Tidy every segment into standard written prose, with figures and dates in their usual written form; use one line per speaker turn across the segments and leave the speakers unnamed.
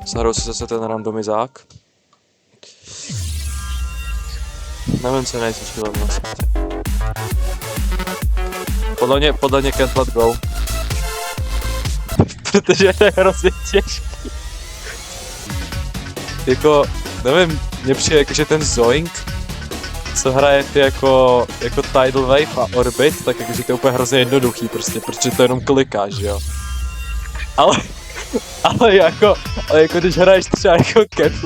Zahrál si zase ten randomizák. Nevím, co je nejtěžší level na světě. Podle mě Can't Let Go. Protože to je hrozně těžký. Jako, nevím, mně přijde jako, že ten Zoink, co hraje ty jako Tidal Wave a Orbit, tak jakože to je úplně hrozně jednoduchý prostě, protože to jenom klikáš, jo. Ale jako když hraješ třeba jako Can't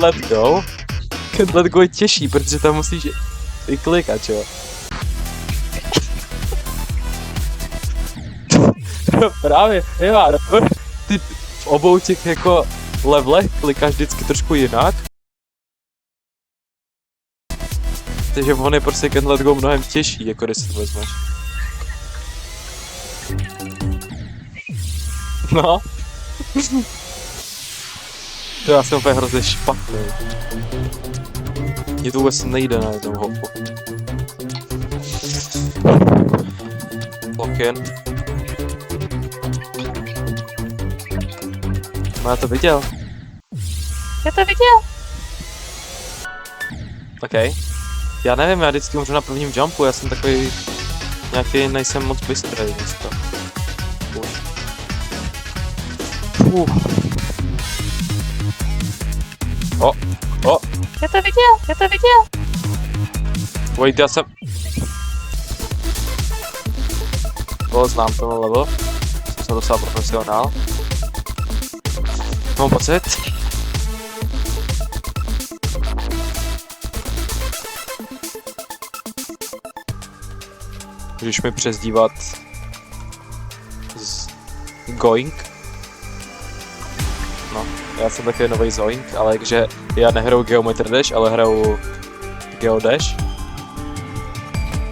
Let Go je těžší, protože tam musíš i klikat, jo. No právě, ty v obou těch jako levelech klikáš vždycky trošku jinak. Takže on je prostě Can't Let Go mnohem těžší, jako když si to vezmeš. No. To já jsem úplně hrozně špatný. Mně to vůbec nejde na jednou hopu. Lock-in. No já to viděl. OK. Já nevím, já vždycky umřu na prvním jumpu, já jsem takový nějaký, nejsem moc bystrý dneska. O!
Já to viděl.
Wait, já jsem... znám tenhle level. Jsem docela profesionál. Mám pocit. Můžeš mi přezdívat Going. No, já jsem taky nový Zoink, ale jakže já nehraju Geometry Dash, ale hraju Geodash.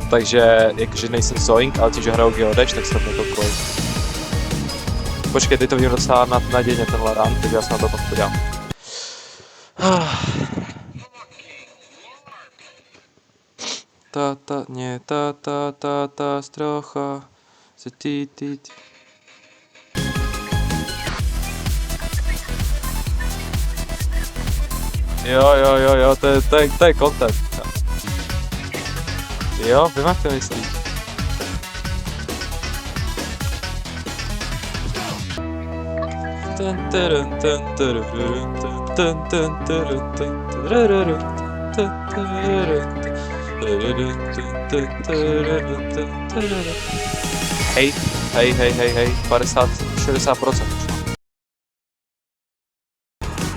Takže jakože nejsem Zoink, ale tím, že hraju Geodash, tak jsem to Going. Počkej, teď to vidím docela nadějně tenhle run, takže já se na to pak podívám. Ta strocha se ty. Jo, to je content. Jo, vím, jak to myslíš. Hej, 50-60%.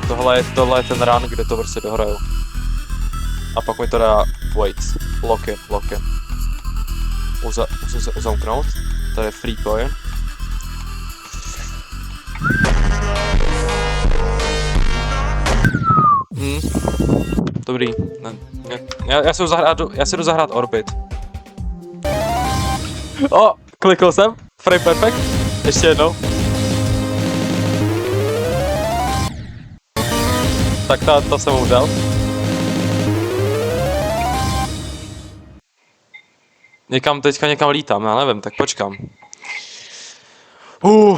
Tohle je ten run, kde to prostě dohraju. A pak mi to dá, lock-in. Musím se uzamknout, to je free coin. Dobrý, já si jdu zahrát Orbit. Klikl jsem, frame perfect, ještě jednou. Tak to jsem udal. Teďka někam lítám, já nevím, tak počkám.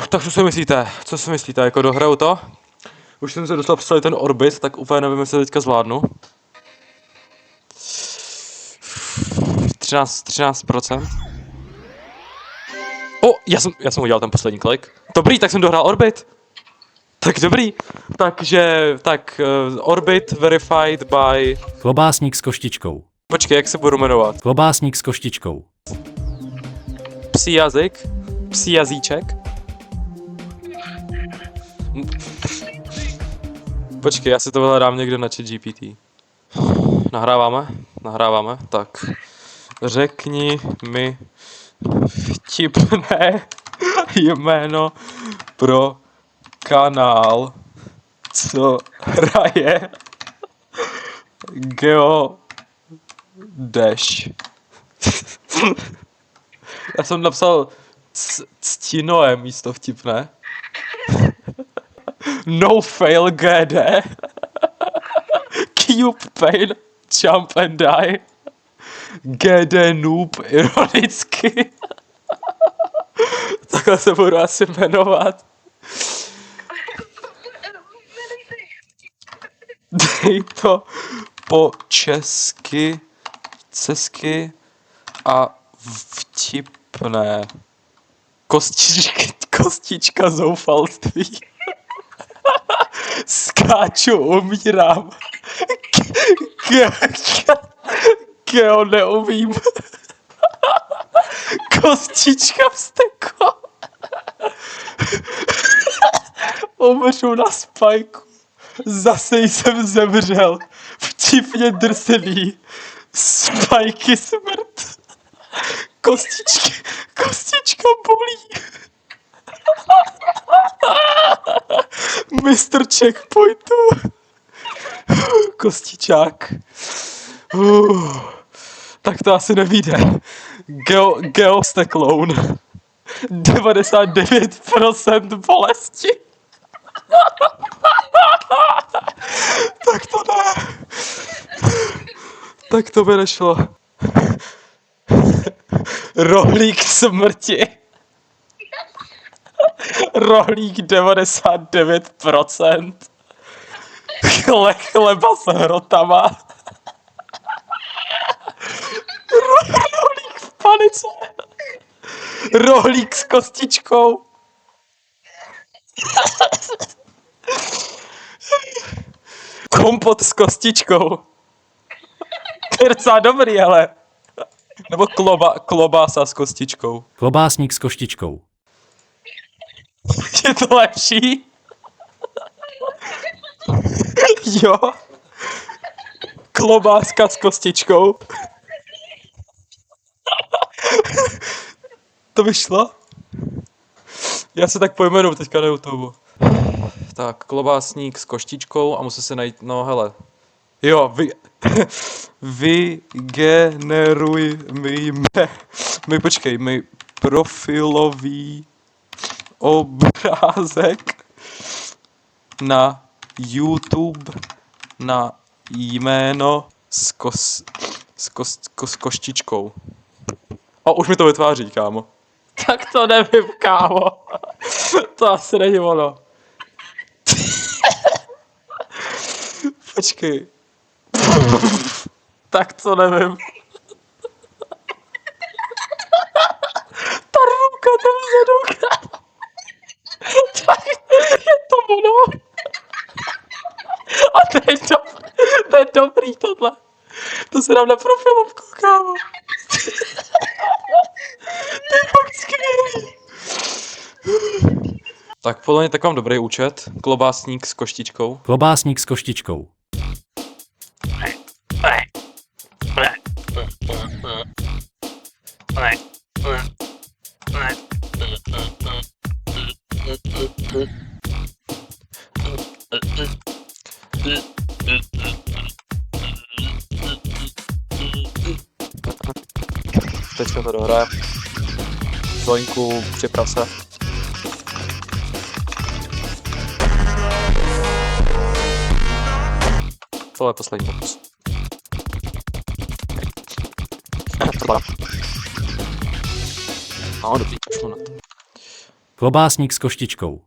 Tak co si myslíte, jako dohraju to? Už jsem se dostal přes ten Orbit, tak úplně nevím, jestli teďka zvládnu. 13%. Já jsem udělal ten poslední klik. Dobrý, tak jsem dohrál Orbit. Tak dobrý. Takže, Orbit verified by...
Klobásník s koštičkou.
Počkej, jak se budu jmenovat?
Klobásník s koštičkou.
Psí jazyk? Psí jazyček? Počkej, já si to vyhledám někde na ChatGPT. Nahráváme, tak. Řekni mi vtipné jméno pro kanál, co hraje Geodash. Já jsem napsal Ctinoe místo vtipné. No fail GD. Cube pain, jump and die. GD noob ironicky. Takhle se budu asi jmenovat. Dej to po česky, cesky a vtipné. Kostička zoufalství. Skáču, umírám. Keo, neumím. Kostička vztekla. Umřu na spajku. Zase jsem zemřel. Vtipně drsený. Spajky smrt. Kostička bolí. Mistr checkpointu. Kostičák. Tak to asi nevíde. Geo stekloun. 99% bolesti. Tak to ne. Tak to by nešlo. Rohlík smrti. Rohlík 99%. Chleba s hrotama. Rohlík v panice. Rohlík s kostičkou. Kompot s kostičkou. To je docela dobrý, ale. Nebo klobása s kostičkou.
Klobásník s koštičkou.
Je to lepší? Jo. Klobáska s kostičkou. To vyšlo? Já se tak pojmenuji teďka na YouTube. Tak, klobásník s koštičkou a musí se najít, no hele. Jo, vygeneruj mi profilový obrázek na YouTube na jméno s koštičkou. A už mi to vytváří, kámo. Tak to nevím, kámo. To asi není ono. Počkej. Tak to nevím. Ta ruka tam vzadu. Tak je to ono. A to je dobrý tohle. To se dám na profilovku, kámo. To je fakt skvělý. Tak podle mě tak mám dobrý účet. Klobásník s koštičkou.
Klobásník s koštičkou.
Teďka to dohraje. Zoinku, připrav se. Tohle je poslední pokus. No, dobrý, šlo na to.
Klobásník s koštičkou.